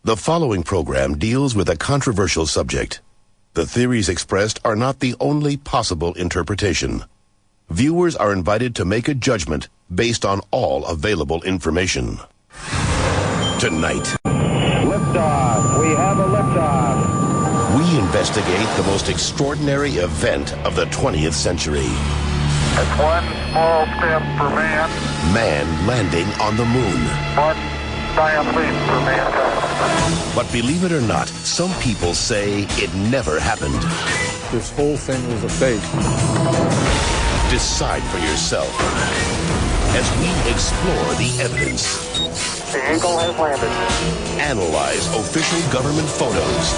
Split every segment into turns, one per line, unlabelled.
The following program deals with a controversial subject. The theories expressed are not the only possible interpretation. Viewers are invited to make a judgment based on all available information. Tonight,
liftoff. We have a liftoff.
We investigate the most extraordinary event of the 20th century.
It's one small step for man.
Man landing on the moon.
One giant leap for mankind.
But believe it or not, some people say it never happened.
This whole thing was a fake.
Decide for yourself as we explore the evidence.
The Eagle has landed.
Analyze official government photos.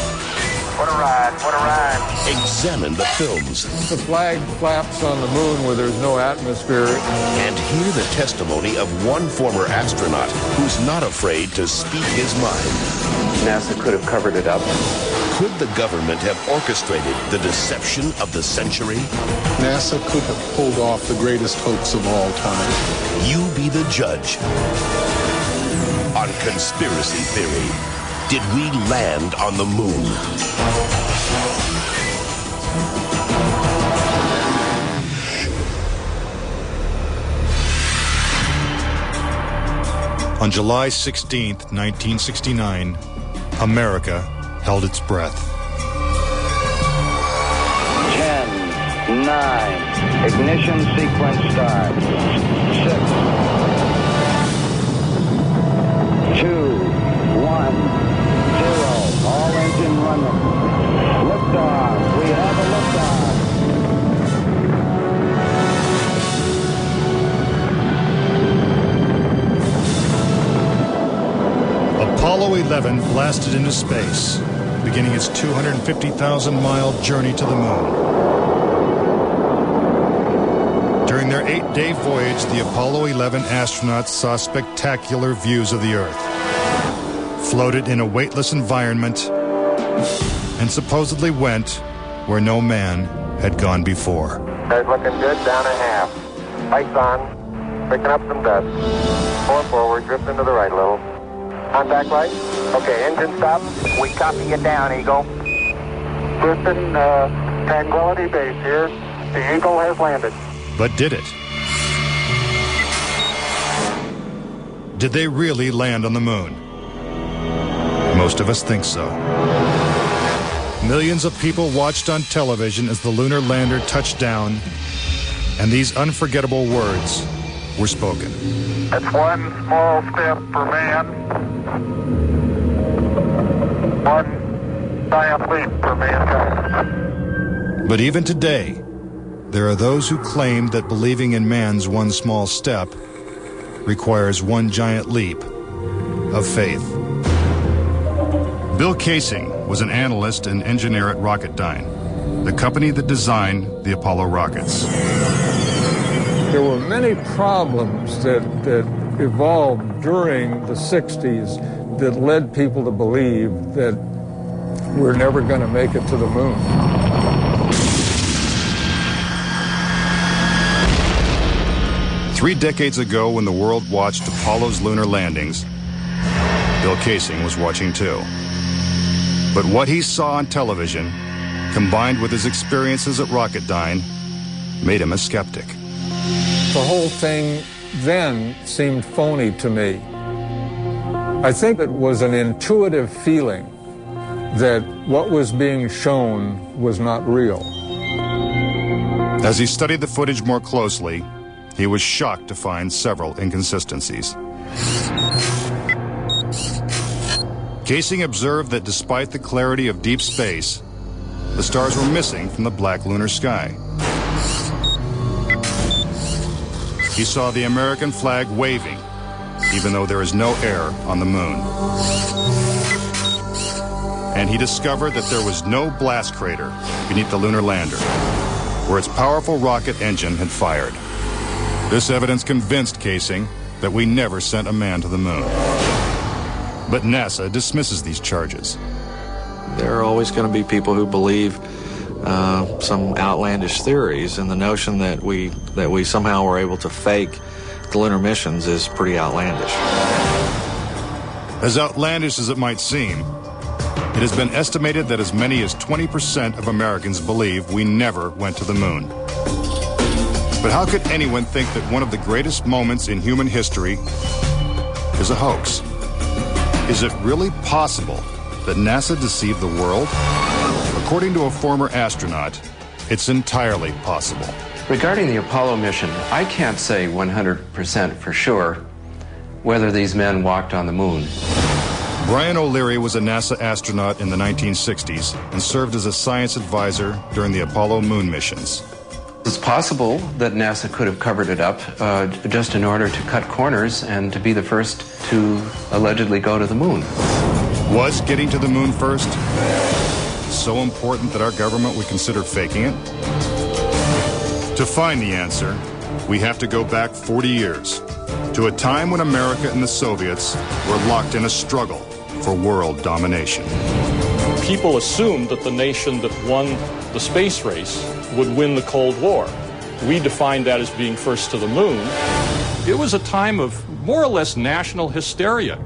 What a ride, what a ride.
Examine the films.
The flag flaps on the moon where there's no atmosphere.
And hear the testimony of one former astronaut who's not afraid to speak his mind.
NASA could have covered it up.
Could the government have orchestrated the deception of the century?
NASA could have pulled off the greatest hoax of all time.
You be the judge. On Conspiracy Theory, did we land on the moon?
On July 16th, 1969, America held its breath.
10, 9, ignition sequence start. 6, 2, 1, 0. All engine running. Liftoff. We have a liftoff.
Apollo 11 blasted into space, beginning its 250,000-mile journey to the moon. During their 8-day voyage, the Apollo 11 astronauts saw spectacular views of the Earth, floated in a weightless environment, and supposedly went where no man had gone before.
Guys looking good, down a half. Lights on, picking up some dust. 4 forward, drift into the right a little. Contact light. Okay, engine stop. We copy you down, Eagle. Houston, Tranquility Base here. The Eagle has landed.
But did it? Did they really land on the moon? Most of us think so. Millions of people watched on television as the lunar lander touched down, and these unforgettable words were spoken.
It's one small step for man. One giant leap for mankind.
But even today, there are those who claim that believing in man's one small step requires one giant leap of faith. Bill Casing was an analyst and engineer at Rocketdyne, the company that designed the Apollo rockets.
There were many problems that evolved during the 60s that led people to believe that we're never going to make it to the moon.
Three decades ago, when the world watched Apollo's lunar landings, Bill Casing was watching too. But what he saw on television, combined with his experiences at Rocketdyne, made him a skeptic.
The whole thing then seemed phony to me. I think it was an intuitive feeling that what was being shown was not real.
As he studied the footage more closely, he was shocked to find several inconsistencies. Casing observed that despite the clarity of deep space, the stars were missing from the black lunar sky. He saw the American flag waving, even though there is no air on the moon. And he discovered that there was no blast crater beneath the lunar lander, where its powerful rocket engine had fired. This evidence convinced Casing that we never sent a man to the moon. But NASA dismisses these charges.
There are always going to be people who believe some outlandish theories, and the notion that we somehow were able to fake the lunar missions is pretty outlandish.
As outlandish as it might seem, it has been estimated that as many as 20% of Americans believe we never went to the moon. But how could anyone think that one of the greatest moments in human history is a hoax? Is it really possible that NASA deceived the world? According to a former astronaut, it's entirely possible.
Regarding the Apollo mission, I can't say 100% for sure whether these men walked on the moon.
Brian O'Leary was a NASA astronaut in the 1960s and served as a science advisor during the Apollo moon missions.
It's possible that NASA could have covered it up just in order to cut corners and to be the first to allegedly go to the moon.
Was getting to the moon first so important that our government would consider faking it? To find the answer, we have to go back 40 years, to a time when America and the Soviets were locked in a struggle for world domination.
People assumed that the nation that won the space race would win the Cold War. We defined that as being first to the moon. It was a time of more or less national hysteria.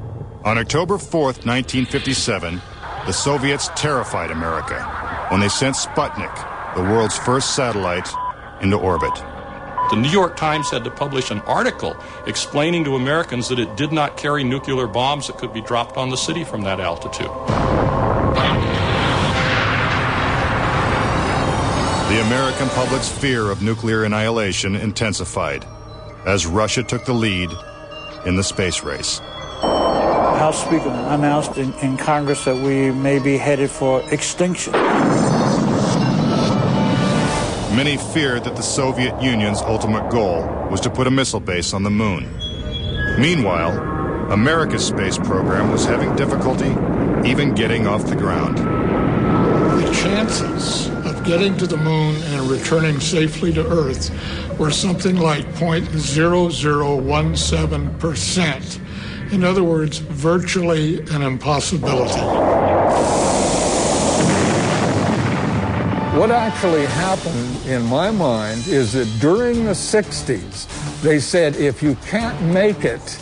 On October 4th, 1957, the Soviets terrified America when they sent Sputnik, the world's first satellite, into orbit.
The New York Times had to publish an article explaining to Americans that it did not carry nuclear bombs that could be dropped on the city from that altitude.
The American public's fear of nuclear annihilation intensified as Russia took the lead in the space race.
House Speaker announced in Congress that we may be headed for extinction.
Many feared that the Soviet Union's ultimate goal was to put a missile base on the moon. Meanwhile, America's space program was having difficulty even getting off the ground.
The chances of getting to the moon and returning safely to Earth were something like 0.0017%. In other words, virtually an impossibility.
What actually happened, in my mind, is that during the 60s, they said, if you can't make it,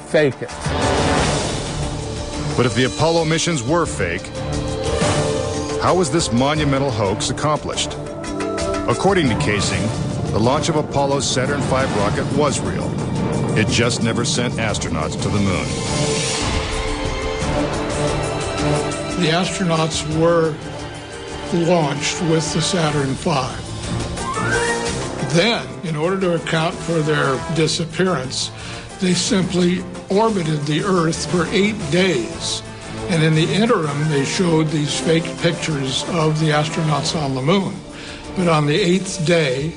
fake it.
But if the Apollo missions were fake, how was this monumental hoax accomplished? According to Casing, the launch of Apollo's Saturn V rocket was real. It just never sent astronauts to the moon.
The astronauts were launched with the Saturn V. Then, in order to account for their disappearance, they simply orbited the Earth for 8 days. And in the interim, they showed these fake pictures of the astronauts on the moon. But on the 8th day,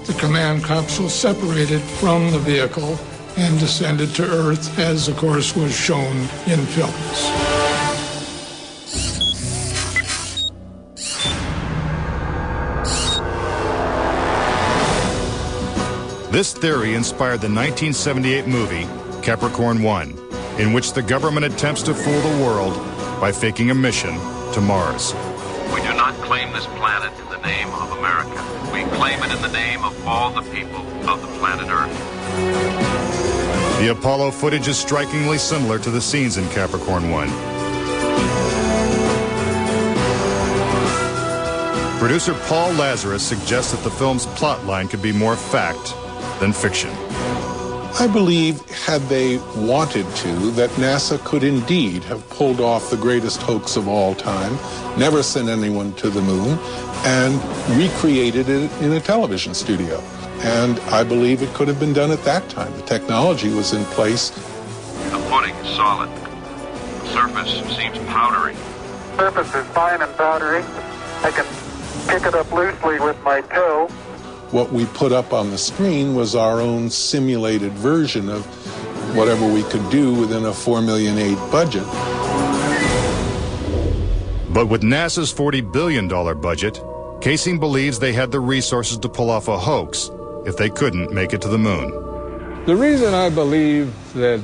the command capsule separated from the vehicle and descended to Earth, as of course was shown in films.
This theory inspired the 1978 movie Capricorn 1, in which the government attempts to fool the world by faking a mission to Mars.
We do not claim this planet in the name of America. We claim it in the name of all the people of the planet Earth.
The Apollo footage is strikingly similar to the scenes in Capricorn 1. Producer Paul Lazarus suggests that the film's plotline could be more fact than fiction.
I believe, had they wanted to, that NASA could indeed have pulled off the greatest hoax of all time, never sent anyone to the moon, and recreated it in a television studio. And I believe it could have been done at that time. The technology was in place.
The footing is solid. The surface seems powdery.
Surface is fine and powdery. I can pick it up loosely with my toe.
What we put up on the screen was our own simulated version of whatever we could do within a $4.8 million budget.
But with NASA's $40 billion budget, Casing believes they had the resources to pull off a hoax if they couldn't make it to the moon.
The reason I believe that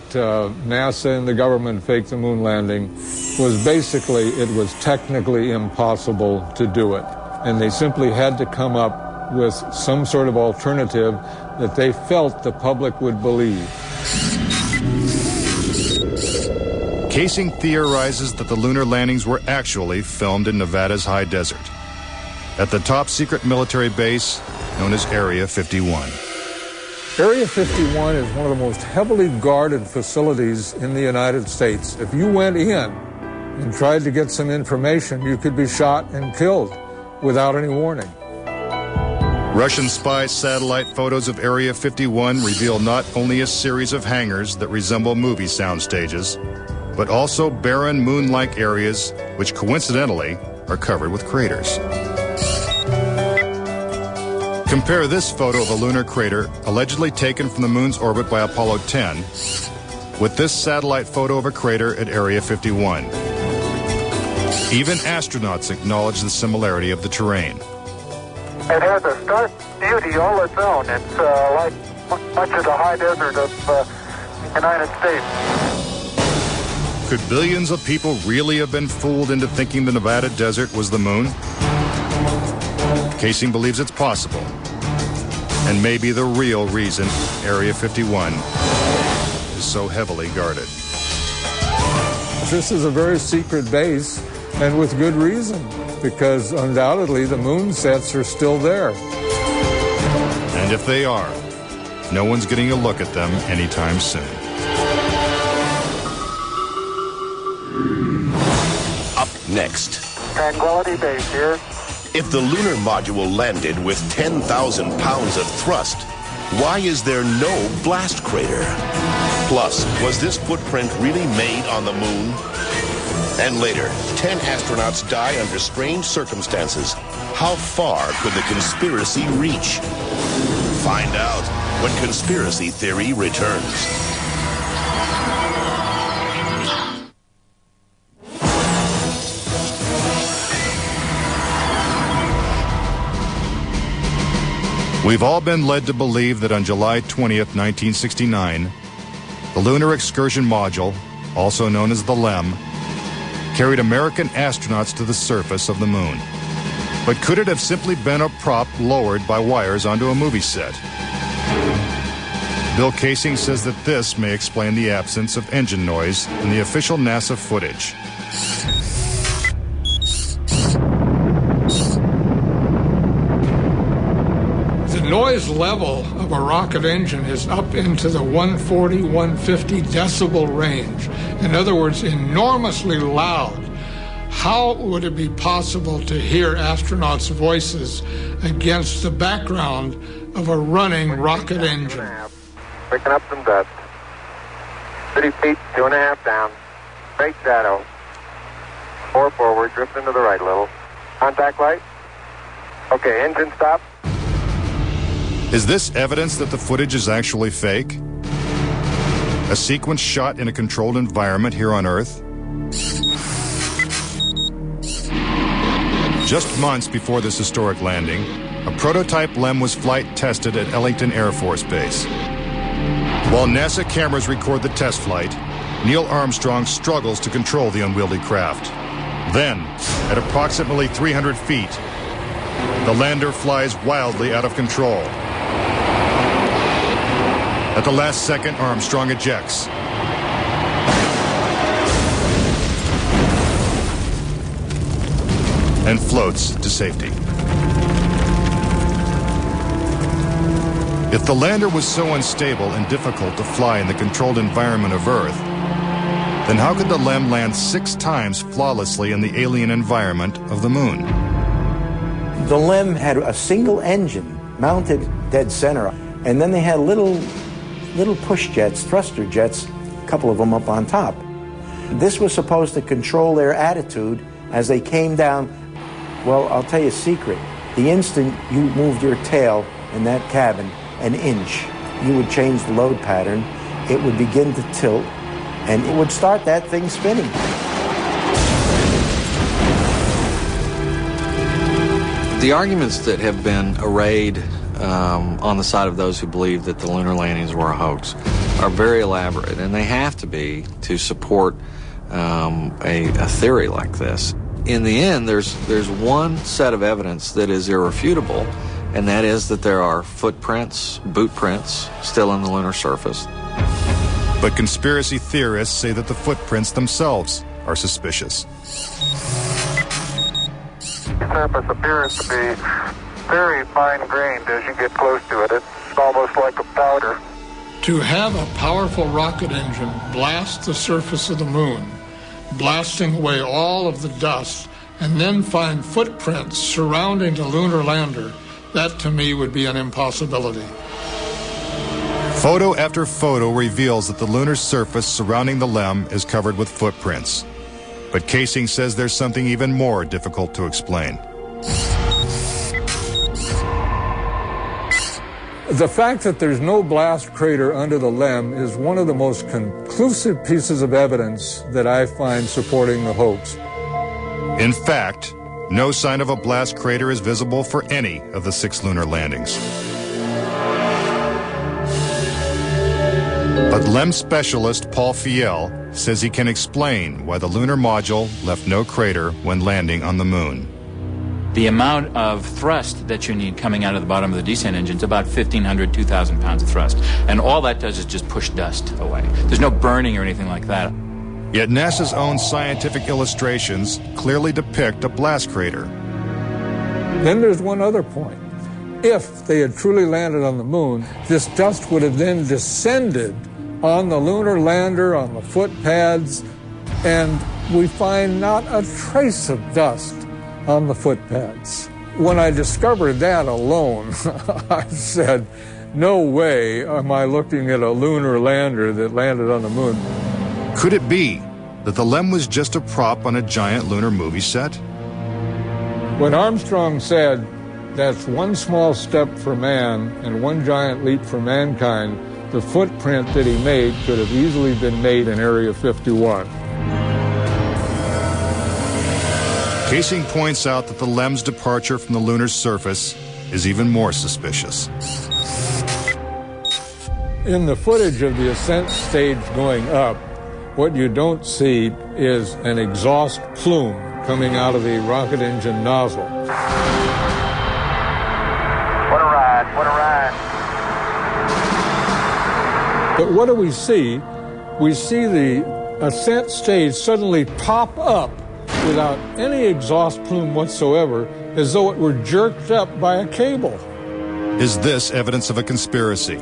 NASA and the government faked the moon landing was basically it was technically impossible to do it. And they simply had to come up with some sort of alternative that they felt the public would believe.
Casing theorizes that the lunar landings were actually filmed in Nevada's high desert, at the top secret military base known as Area 51.
Area 51 is one of the most heavily guarded facilities in the United States. If you went in and tried to get some information, you could be shot and killed without any warning.
Russian spy satellite photos of Area 51 reveal not only a series of hangars that resemble movie sound stages, but also barren moon-like areas which coincidentally are covered with craters. Compare this photo of a lunar crater allegedly taken from the moon's orbit by Apollo 10 with this satellite photo of a crater at Area 51. Even astronauts acknowledge the similarity of the terrain.
It has a stark beauty all its own. It's like much of the high desert of the United States.
Could billions of people really have been fooled into thinking the Nevada desert was the moon? Casing believes it's possible, and maybe the real reason Area 51 is so heavily guarded.
This is a very secret base, and with good reason, because undoubtedly the moon sets are still there.
And if they are, no one's getting a look at them anytime soon.
Up next.
Tranquility Base here.
If the lunar module landed with 10,000 pounds of thrust, why is there no blast crater? Plus, was this footprint really made on the moon? And later, 10 astronauts die under strange circumstances. How far could the conspiracy reach? Find out when Conspiracy Theory returns.
We've all been led to believe that on July 20th, 1969, the Lunar Excursion Module, also known as the LEM, carried American astronauts to the surface of the moon. But could it have simply been a prop lowered by wires onto a movie set? Bill Casing says that this may explain the absence of engine noise in the official NASA footage.
The noise level of a rocket engine is up into the 140, 150 decibel range. In other words, enormously loud. How would it be possible to hear astronauts' voices against the background of a running rocket engine?
Picking up some dust. 30 feet, 2.5 down. Straight shadow. 4 forward, drift into the right a little. Contact light. Okay, engine stop.
Is this evidence that the footage is actually fake? A sequence shot in a controlled environment here on Earth? Just months before this historic landing, a prototype LEM was flight tested at Ellington Air Force Base. While NASA cameras record the test flight, Neil Armstrong struggles to control the unwieldy craft. Then, at approximately 300 feet, the lander flies wildly out of control. At the last second, Armstrong ejects. And floats to safety. If the lander was so unstable and difficult to fly in the controlled environment of Earth, then how could the LEM land 6 times flawlessly in the alien environment of the moon?
The LEM had a single engine mounted dead center, and then they had little push jets, thruster jets, a couple of them up on top. This was supposed to control their attitude as they came down. Well, I'll tell you a secret. The instant you moved your tail in that cabin an inch, you would change the load pattern, it would begin to tilt, and it would start that thing spinning.
The arguments that have been arrayed on the side of those who believe that the lunar landings were a hoax are very elaborate, and they have to be to support a theory like this. In the end, there's one set of evidence that is irrefutable, and that is that there are footprints, boot prints, still on the lunar surface.
But conspiracy theorists say that the footprints themselves are suspicious.
The surface appears to be very fine-grained as you get close to it. It's almost like a powder.
To have a powerful rocket engine blast the surface of the moon, blasting away all of the dust, and then find footprints surrounding the lunar lander, that to me would be an impossibility.
Photo after photo reveals that the lunar surface surrounding the LEM is covered with footprints. But Casing says there's something even more difficult to explain.
The fact that there's no blast crater under the LEM is one of the most conclusive pieces of evidence that I find supporting the hoax.
In fact, no sign of a blast crater is visible for any of the 6 lunar landings. But LEM specialist Paul Fiel says he can explain why the lunar module left no crater when landing on the moon.
The amount of thrust that you need coming out of the bottom of the descent engine is about 1,500, 2,000 pounds of thrust. And all that does is just push dust away. There's no burning or anything like that.
Yet NASA's own scientific illustrations clearly depict a blast crater.
Then there's one other point. If they had truly landed on the moon, this dust would have then descended on the lunar lander, on the foot pads, and we find not a trace of dust on the foot pads. When I discovered that alone, I said, no way am I looking at a lunar lander that landed on the moon.
Could it be that the LEM was just a prop on a giant lunar movie set?
When Armstrong said, that's one small step for man and one giant leap for mankind, the footprint that he made could have easily been made in Area 51.
Casing points out that the LEM's departure from the lunar surface is even more suspicious.
In the footage of the ascent stage going up, what you don't see is an exhaust plume coming out of the rocket engine nozzle.
What a ride, what a ride.
But what do we see? We see the ascent stage suddenly pop up without any exhaust plume whatsoever, as though it were jerked up by a cable.
Is this evidence of a conspiracy?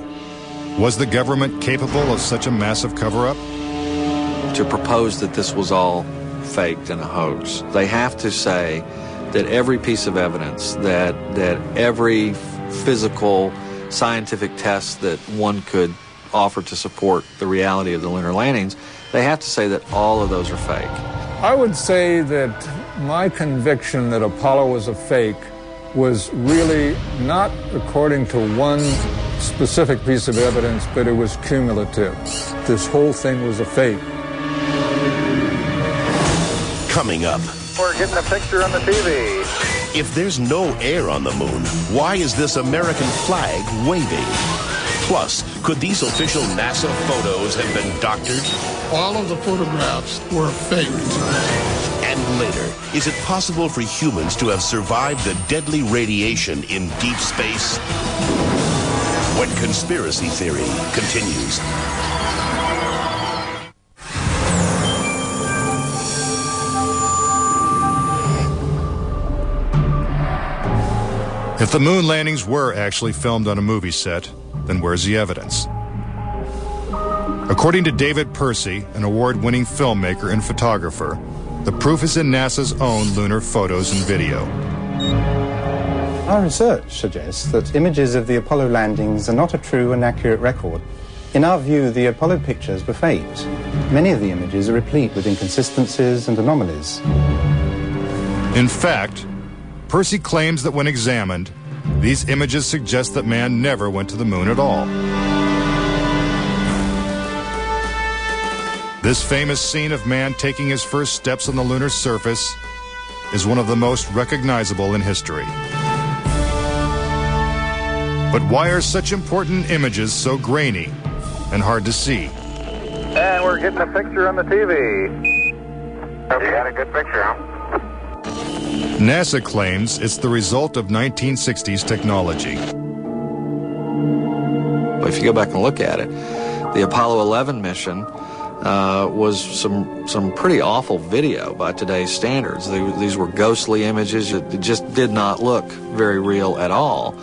Was the government capable of such a massive cover-up?
To propose that this was all faked and a hoax, they have to say that every piece of evidence, that every physical scientific test that one could offer to support the reality of the lunar landings, they have to say that all of those are fake.
I would say that my conviction that Apollo was a fake was really not according to one specific piece of evidence, but it was cumulative. This whole thing was a fake.
Coming up.
We're getting a picture on the TV.
If there's no air on the moon, why is this American flag waving? Plus, could these official NASA photos have been doctored?
All of the photographs were faked.
And later, is it possible for humans to have survived the deadly radiation in deep space? When Conspiracy Theory continues.
If the moon landings were actually filmed on a movie set, then where's the evidence? According to David Percy, an award-winning filmmaker and photographer, the proof is in NASA's own lunar photos and video.
Our research suggests that images of the Apollo landings are not a true and accurate record. In our view, the Apollo pictures were faked. Many of the images are replete with inconsistencies and anomalies.
In fact, Percy claims that when examined, these images suggest that man never went to the moon at all. This famous scene of man taking his first steps on the lunar surface is one of the most recognizable in history. But why are such important images so grainy and hard to see?
And we're getting a picture on the TV. You got a good picture, huh?
NASA claims it's the result of 1960s technology.
If you go back and look at it, The Apollo 11 mission was some pretty awful video by today's standards. These were ghostly images. It just did not look very real at all.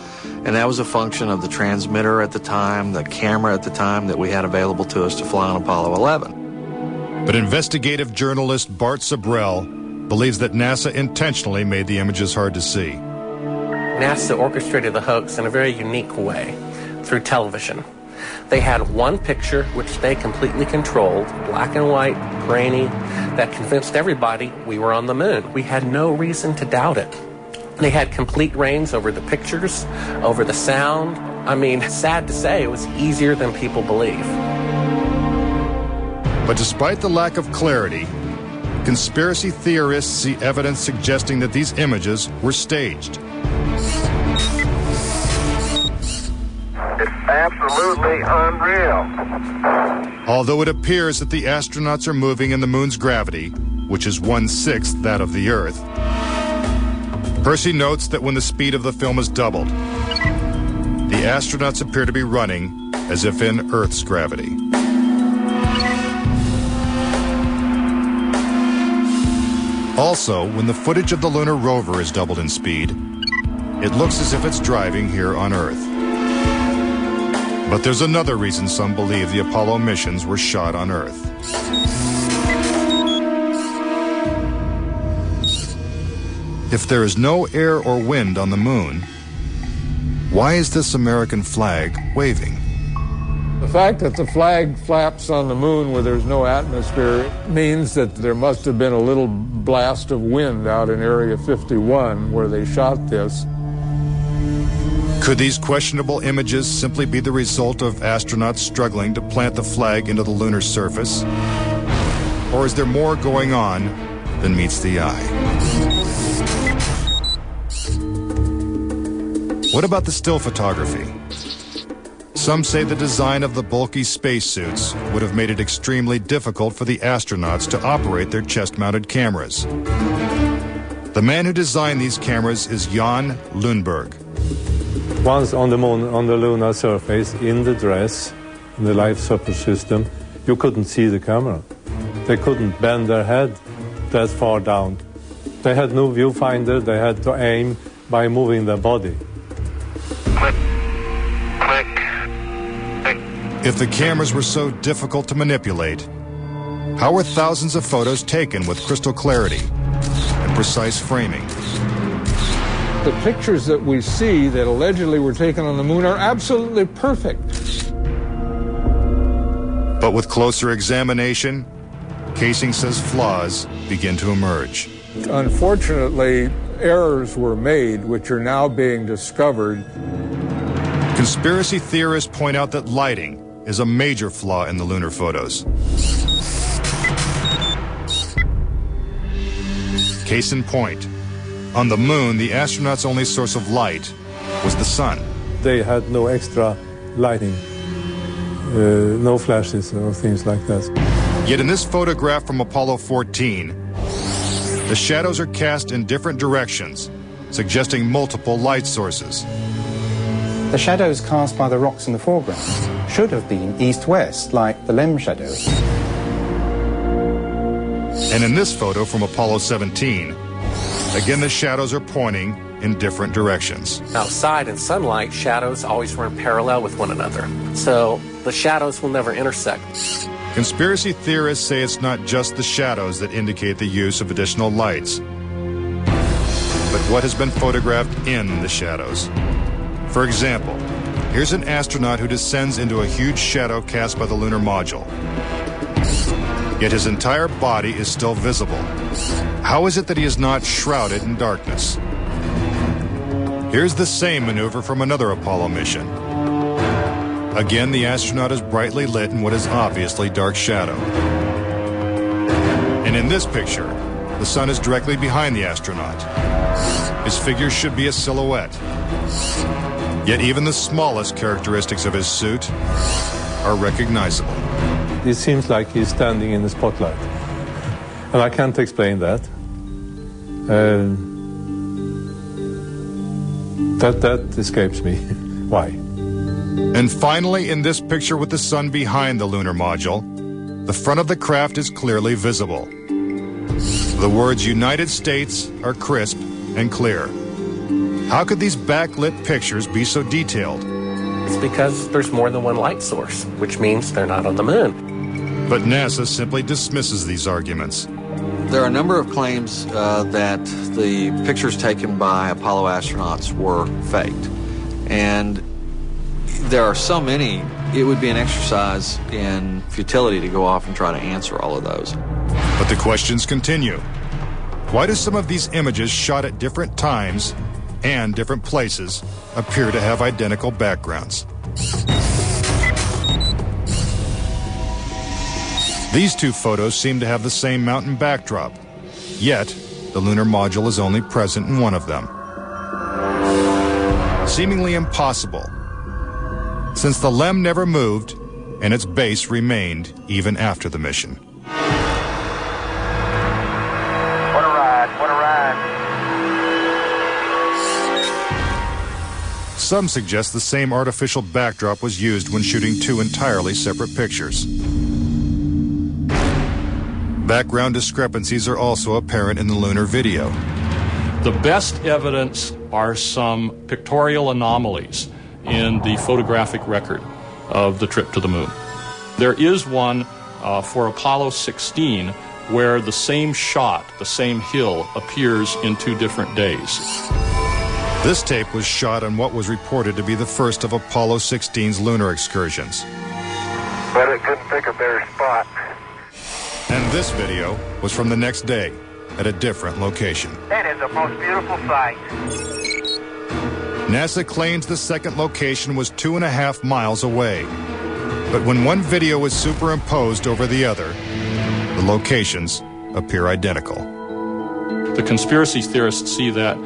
And that was a function of the transmitter at the time, the camera at the time that we had available to us to fly on Apollo 11.
But investigative journalist Bart Sabrell believes that NASA intentionally made the images hard to see.
NASA orchestrated the hoax in a very unique way through television. They had one picture which they completely controlled, black and white, grainy, that convinced everybody we were on the moon. We had no reason to doubt it. They had complete reins over the pictures, over the sound. I mean, sad to say, it was easier than people believe.
But despite the lack of clarity, conspiracy theorists see evidence suggesting that these images were staged.
It's absolutely unreal.
Although it appears that the astronauts are moving in the moon's gravity, which is 1/6 that of the Earth, Percy notes that when the speed of the film is doubled, the astronauts appear to be running as if in Earth's gravity. Also, when the footage of the lunar rover is doubled in speed, it looks as if it's driving here on Earth. But there's another reason some believe the Apollo missions were shot on Earth. If there is no air or wind on the moon, why is this American flag waving?
The fact that the flag flaps on the moon where there's no atmosphere means that there must have been a little blast of wind out in Area 51 where they shot this.
Could these questionable images simply be the result of astronauts struggling to plant the flag into the lunar surface? Or is there more going on than meets the eye? What about the still photography? Some say the design of the bulky spacesuits would have made it extremely difficult for the astronauts to operate their chest-mounted cameras. The man who designed these cameras is Jan Lundberg.
Once on the moon, on the lunar surface, in the dress, in the life support system, you couldn't see the camera. They couldn't bend their head that far down. They had no viewfinder. They had to aim by moving their body.
Click, click, click.
If the cameras were so difficult to manipulate, how were thousands of photos taken with crystal clarity and precise framing?
The pictures that we see that allegedly were taken on the moon are absolutely perfect.
But with closer examination, Casing says flaws begin to emerge.
Unfortunately, errors were made which are now being discovered.
Conspiracy theorists point out that lighting is a major flaw in the lunar photos. Case in point, on the moon, the astronauts' only source of light was the sun.
They had no extra lighting, no flashes or things like that.
Yet in this photograph from Apollo 14, the shadows are cast in different directions, suggesting multiple light sources.
The shadows cast by the rocks in the foreground should have been east-west, like the LEM shadow.
And in this photo from Apollo 17, again the shadows are pointing in different directions.
Outside in sunlight, shadows always run parallel with one another. So the shadows will never intersect.
Conspiracy theorists say it's not just the shadows that indicate the use of additional lights, but what has been photographed in the shadows. For example, here's an astronaut who descends into a huge shadow cast by the lunar module. Yet his entire body is still visible. How is it that he is not shrouded in darkness? Here's the same maneuver from another Apollo mission. Again, the astronaut is brightly lit in what is obviously dark shadow. And in this picture, the sun is directly behind the astronaut. His figure should be a silhouette. Yet even the smallest characteristics of his suit are recognizable.
It seems like he's standing in the spotlight. And I can't explain that. That escapes me. Why?
And finally, in this picture with the sun behind the lunar module, the front of the craft is clearly visible. The words United States are crisp and clear. How could these backlit pictures be so detailed?
It's because there's more than one light source, which means they're not on the moon.
But NASA simply dismisses these arguments.
There are a number of claims that the pictures taken by Apollo astronauts were faked. And there are so many, it would be an exercise in futility to go off and try to answer all of those.
But the questions continue. Why do some of these images shot at different times and different places appear to have identical backgrounds? These two photos seem to have the same mountain backdrop, yet the lunar module is only present in one of them. Seemingly impossible, since the LEM never moved and its base remained even after the mission.
What a ride, what a ride.
Some suggest the same artificial backdrop was used when shooting two entirely separate pictures. Background discrepancies are also apparent in the lunar video.
The best evidence are some pictorial anomalies in the photographic record of the trip to the moon. There is one for Apollo 16 where the same shot, the same hill, appears in 2 different days.
This tape was shot on what was reported to be the first of Apollo 16's lunar excursions.
But it couldn't pick a better spot.
And this video was from the next day at a different location.
That is the most beautiful sight.
NASA claims the second location was 2.5 miles away. But when one video is superimposed over the other, the locations appear identical.
The conspiracy theorists see that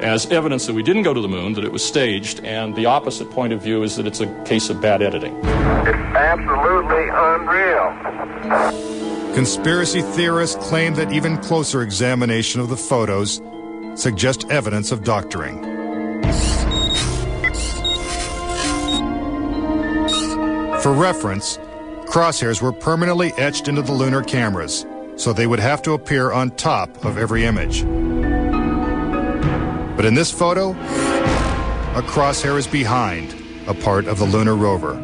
as evidence that we didn't go to the moon, that it was staged, and the opposite point of view is that it's a case of bad editing.
It's absolutely unreal.
Conspiracy theorists claim that even closer examination of the photos suggest evidence of doctoring. For reference, crosshairs were permanently etched into the lunar cameras, so they would have to appear on top of every image. But in this photo, a crosshair is behind a part of the lunar rover.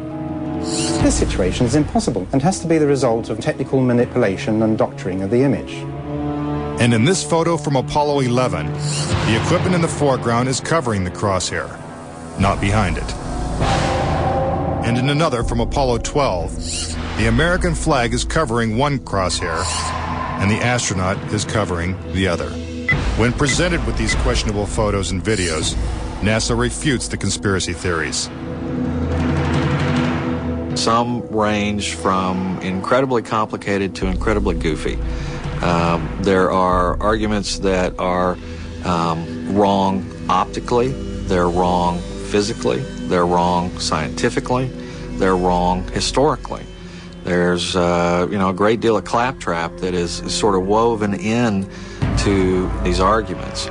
This situation is impossible and has to be the result of technical manipulation and doctoring of the image.
And in this photo from Apollo 11, the equipment in the foreground is covering the crosshair, not behind it. And in another from Apollo 12, the American flag is covering one crosshair and the astronaut is covering the other. When presented with these questionable photos and videos, NASA refutes the conspiracy theories.
Some range from incredibly complicated to incredibly goofy. There are arguments that are wrong optically, they're wrong physically, they're wrong scientifically, they're wrong historically. There's a great deal of claptrap that is sort of woven in to these arguments.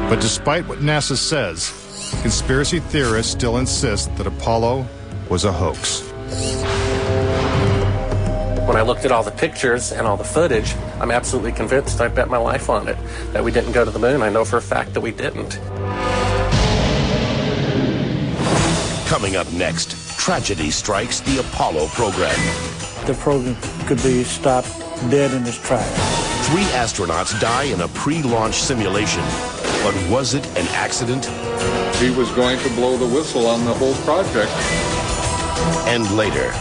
But despite what NASA says, conspiracy theorists still insist that Apollo was a hoax.
When I looked at all the pictures and all the footage, I'm absolutely convinced, I bet my life on it, that we didn't go to the moon. I know for a fact that we didn't.
Coming up next, tragedy strikes the Apollo program.
The program could be stopped dead in its tracks.
3 astronauts die in a pre-launch simulation. But was it an accident?
He was going to blow the whistle on the whole project.
And later,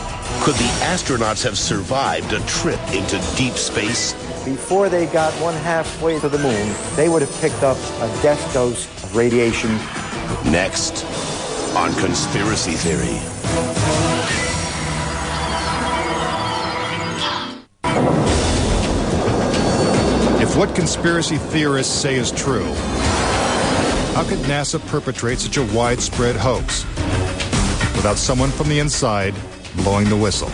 could the astronauts have survived a trip into deep space?
Before they got 1/2 way to the moon, they would have picked up a death dose of radiation.
Next, on Conspiracy Theory.
If what conspiracy theorists say is true, how could NASA perpetrate such a widespread hoax without someone from the inside blowing the whistle?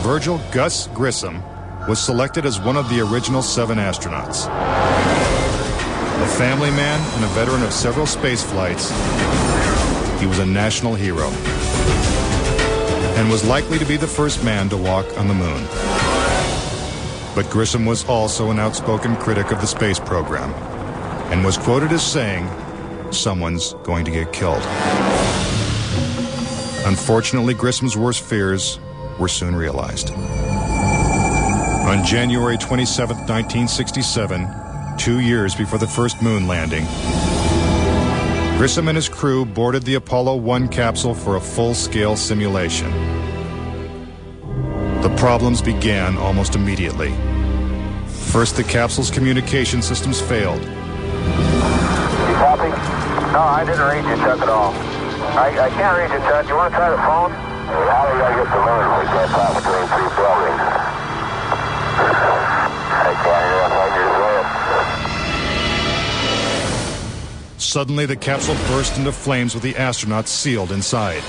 Virgil Gus Grissom was selected as one of the original 7 astronauts. A family man and a veteran of several space flights, he was a national hero and was likely to be the first man to walk on the moon. But Grissom was also an outspoken critic of the space program and was quoted as saying, "Someone's going to get killed." Unfortunately, Grissom's worst fears were soon realized. On January 27, 1967, 2 years before the first moon landing, Grissom and his crew boarded the Apollo 1 capsule for a full-scale simulation. The problems began almost immediately. First, the capsule's communication systems failed.
You copy? No, I didn't read you, Chuck, at all. I can't read you, Chuck. You want to try the phone? How do I get the moon? We can't pass between 3 buildings. I can't hear a finger's way.
Suddenly, the capsule burst into flames with the astronauts sealed inside.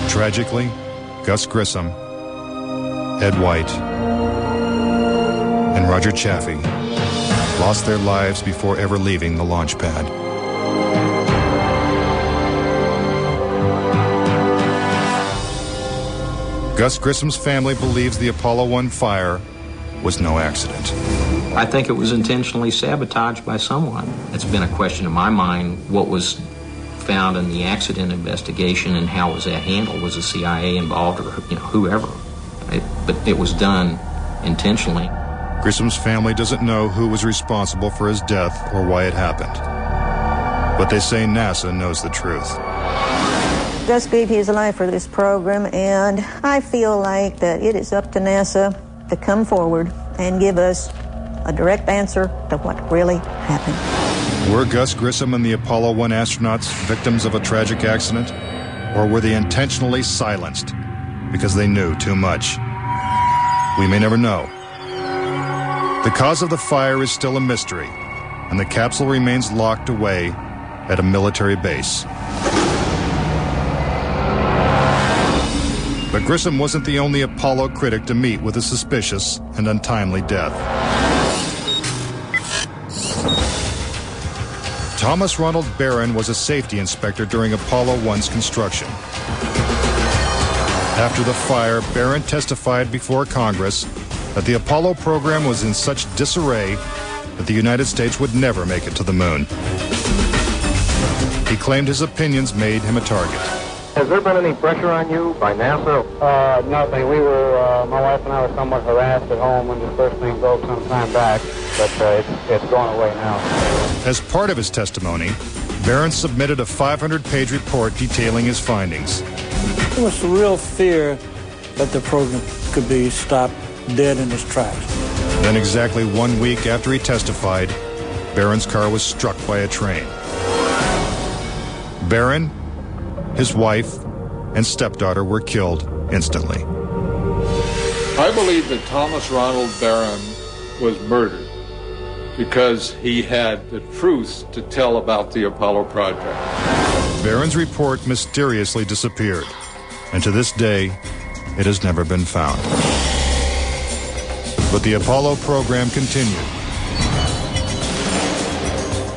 Tragically, Gus Grissom, Ed White, and Roger Chaffee lost their lives before ever leaving the launch pad. Gus Grissom's family believes the Apollo 1 fire was no accident.
I think it was intentionally sabotaged by someone. It's been a question in my mind, what was found in the accident investigation and how was that handled? Was the CIA involved or whoever? But it was done intentionally.
Grissom's family doesn't know who was responsible for his death or why it happened. But they say NASA knows the truth.
Gus gave his life for this program, and I feel like that it is up to NASA to come forward and give us a direct answer to what really happened.
Were Gus Grissom and the Apollo 1 astronauts victims of a tragic accident? Or were they intentionally silenced because they knew too much? We may never know. The cause of the fire is still a mystery, and the capsule remains locked away at a military base. But Grissom wasn't the only Apollo critic to meet with a suspicious and untimely death. Thomas Ronald Barron was a safety inspector during Apollo 1's construction. After the fire, Barron testified before Congress that the Apollo program was in such disarray that the United States would never make it to the moon. He claimed his opinions made him a target.
Has there been any pressure on you by NASA?
Nothing. We were, my wife and I were somewhat harassed at home when the first thing broke some time back, but it's gone away now.
As part of his testimony, Barron submitted a 500-page report detailing his findings.
There was a real fear that the program could be stopped dead in its tracks.
Then exactly 1 week after he testified, Barron's car was struck by a train. Barron, his wife, and stepdaughter were killed instantly.
I believe that Thomas Ronald Barron was murdered because he had the truth to tell about the Apollo project.
Barron's report mysteriously disappeared, and to this day, it has never been found. But the Apollo program continued,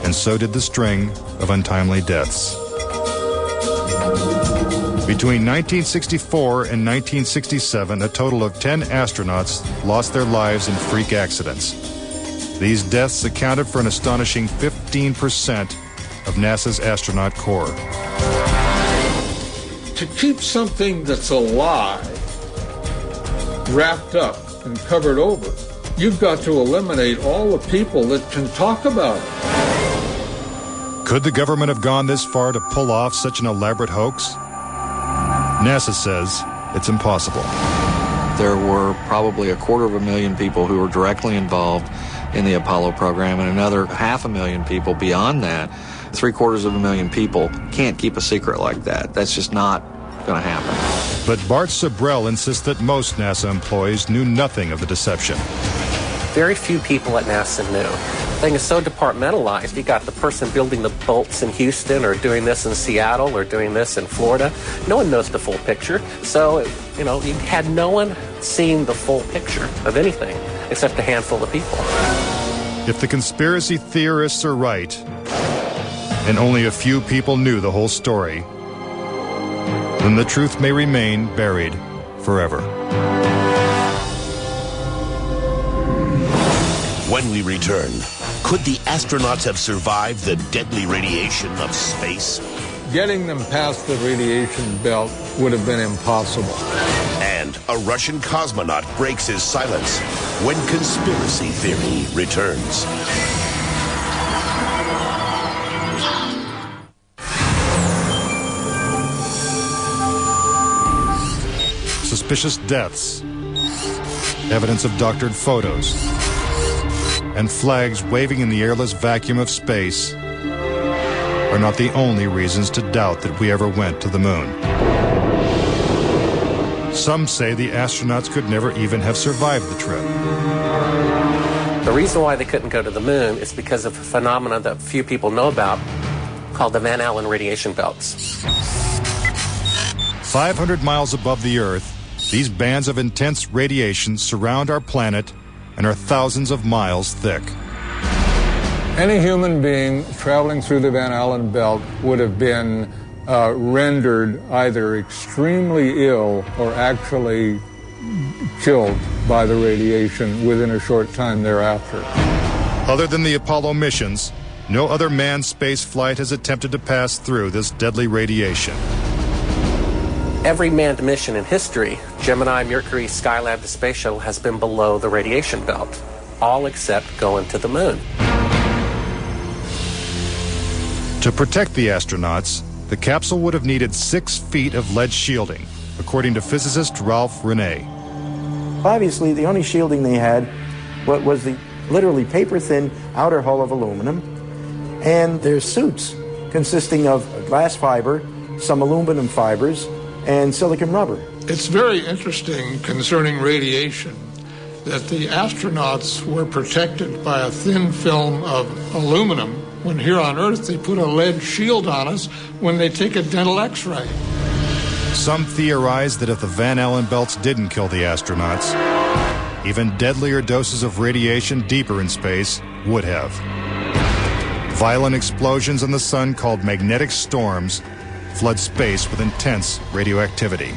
and so did the string of untimely deaths. Between 1964 and 1967, a total of 10 astronauts lost their lives in freak accidents. These deaths accounted for an astonishing 15% of NASA's astronaut corps.
To keep something that's a lie wrapped up and covered over, you've got to eliminate all the people that can talk about it.
Could the government have gone this far to pull off such an elaborate hoax? NASA says it's impossible.
There were probably 250,000 people who were directly involved in the Apollo program, and another 500,000 people beyond that. 750,000 people can't keep a secret like that. That's just not going to happen.
But Bart Sabrell insists that most NASA employees knew nothing of the deception.
Very few people at NASA knew. The thing is so departmentalized. You got the person building the bolts in Houston, or doing this in Seattle, or doing this in Florida. No one knows the full picture. So, you had no one seeing the full picture of anything except a handful of people.
If the conspiracy theorists are right, and only a few people knew the whole story, then the truth may remain buried forever.
When we return, could the astronauts have survived the deadly radiation of space?
Getting them past the radiation belt would have been impossible.
And a Russian cosmonaut breaks his silence when conspiracy theory returns.
Suspicious deaths, evidence of doctored photos, and flags waving in the airless vacuum of space are not the only reasons to doubt that we ever went to the moon. Some say the astronauts could never even have survived the trip.
The reason why they couldn't go to the moon is because of a phenomenon that few people know about called the Van Allen radiation belts.
500 miles above the Earth, these bands of intense radiation surround our planet and are thousands of miles thick.
Any human being traveling through the Van Allen belt would have been rendered either extremely ill or actually killed by the radiation within a short time thereafter.
Other than the Apollo missions, no other manned space flight has attempted to pass through this deadly radiation.
Every manned mission in history, Gemini, Mercury, Skylab, the Space Shuttle, has been below the radiation belt, all except going to the moon.
To protect the astronauts, the capsule would have needed 6 feet of lead shielding, according to physicist Ralph Rene.
Obviously, the only shielding they had was the literally paper-thin outer hull of aluminum, and their suits consisting of glass fiber, some aluminum fibers, and silicon rubber.
It's very interesting concerning radiation that the astronauts were protected by a thin film of aluminum when here on Earth they put a lead shield on us when they take a dental x-ray.
Some theorize that if the Van Allen belts didn't kill the astronauts, even deadlier doses of radiation deeper in space would have. Violent explosions in the sun called magnetic storms flood space with intense radioactivity.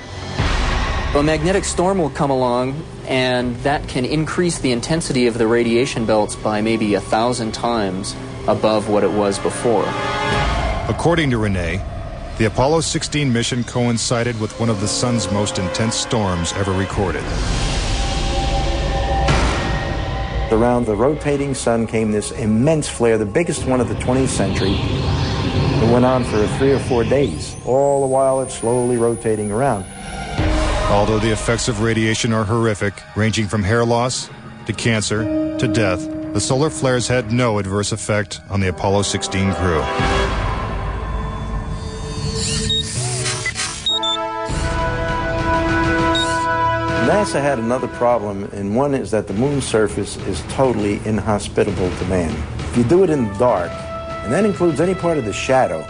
A magnetic storm will come along, and that can increase the intensity of the radiation belts by maybe 1,000 times above what it was before.
According to Rene, the Apollo 16 mission coincided with one of the sun's most intense storms ever recorded.
Around the rotating sun came this immense flare, the biggest one of the 20th century. It went on for 3 or 4 days, all the while it's slowly rotating around.
Although the effects of radiation are horrific, ranging from hair loss to cancer to death, the solar flares had no adverse effect on the Apollo 16 crew.
NASA had another problem, and one is that the moon's surface is totally inhospitable to man. If you do it in the dark, and that includes any part of the shadow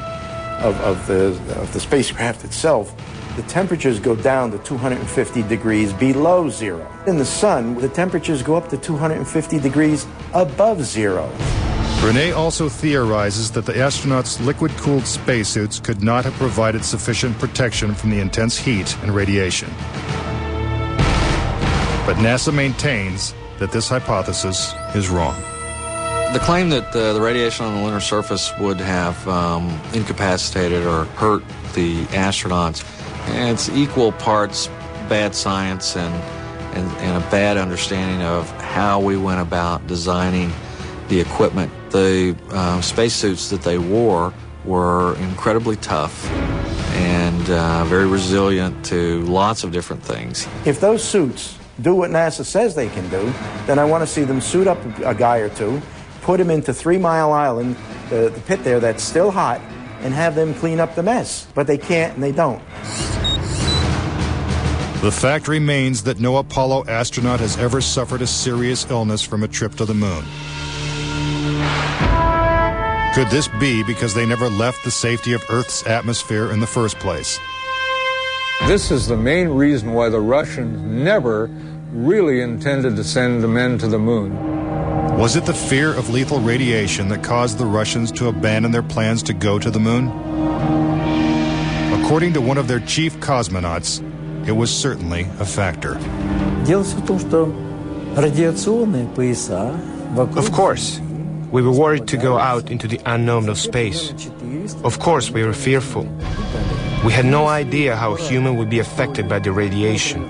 of the spacecraft itself, the temperatures go down to 250 degrees below zero. In the sun, the temperatures go up to 250 degrees above zero.
Rene also theorizes that the astronauts' liquid-cooled spacesuits could not have provided sufficient protection from the intense heat and radiation. But NASA maintains that this hypothesis is wrong.
The claim that the radiation on the lunar surface would have incapacitated or hurt the astronauts, it's equal parts bad science and a bad understanding of how we went about designing the equipment. The spacesuits that they wore were incredibly tough and very resilient to lots of different things.
If those suits do what NASA says they can do, then I want to see them suit up a guy or two, put him into 3 Mile Island, the pit there that's still hot, and have them clean up the mess. But they can't and they don't.
The fact remains that no Apollo astronaut has ever suffered a serious illness from a trip to the moon. Could this be because they never left the safety of Earth's atmosphere in the first place?
This is the main reason why the Russians never really intended to send the men to the moon.
Was it the fear of lethal radiation that caused the Russians to abandon their plans to go to the moon? According to one of their chief cosmonauts, it was certainly a factor.
Of course, we were worried to go out into the unknown of space. Of course, we were fearful. We had no idea how human would be affected by the radiation.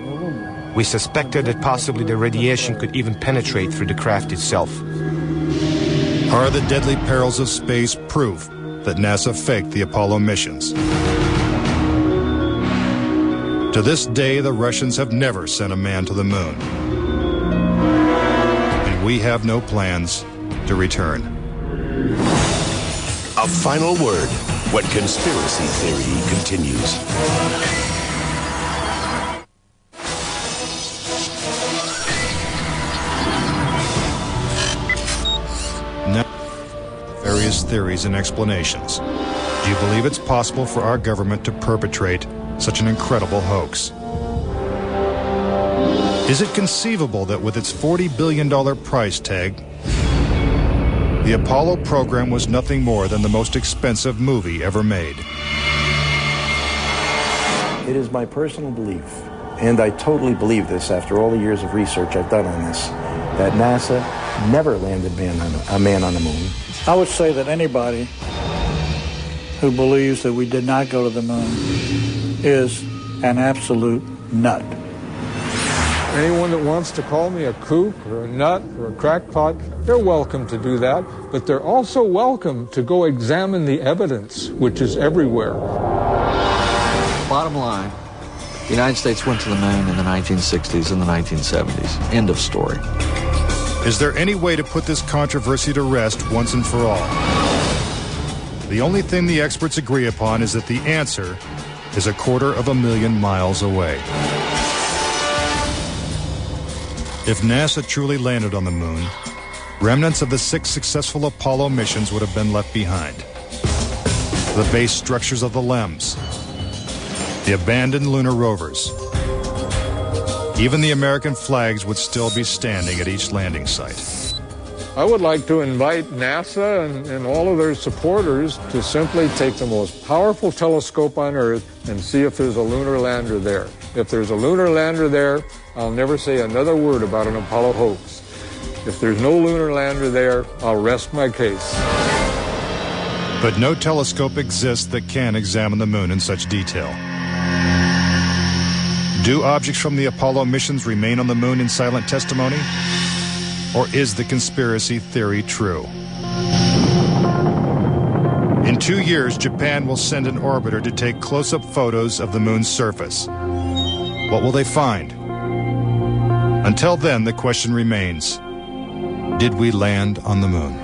We suspected that possibly the radiation could even penetrate through the craft itself.
Are the deadly perils of space proof that NASA faked the Apollo missions? To this day, the Russians have never sent a man to the moon. And we have no plans to return.
A final word when conspiracy theory continues.
Now, various theories and explanations. Do you believe it's possible for our government to perpetrate such an incredible hoax? Is it conceivable that with its $40 billion price tag, the Apollo program was nothing more than the most expensive movie ever made?
It is my personal belief, and I totally believe this after all the years of research I've done on this, that NASA never landed a man on the moon.
I would say that anybody who believes that we did not go to the moon is an absolute nut.
Anyone that wants to call me a kook or a nut or a crackpot, they're welcome to do that, but they're also welcome to go examine the evidence, which is everywhere.
Bottom line, the United States went to the moon in the 1960s and the 1970s. End of story.
Is there any way to put this controversy to rest once and for all? The only thing the experts agree upon is that the answer is 250,000 miles away. If NASA truly landed on the moon, remnants of the 6 successful Apollo missions would have been left behind. The base structures of the LEMs, the abandoned lunar rovers. Even the American flags would still be standing at each landing site.
I would like to invite NASA and all of their supporters to simply take the most powerful telescope on Earth and see if there's a lunar lander there. If there's a lunar lander there, I'll never say another word about an Apollo hoax. If there's no lunar lander there, I'll rest my case.
But no telescope exists that can examine the moon in such detail. Do objects from the Apollo missions remain on the moon in silent testimony? Or is the conspiracy theory true? In 2 years, Japan will send an orbiter to take close-up photos of the moon's surface. What will they find? Until then, the question remains, did we land on the moon?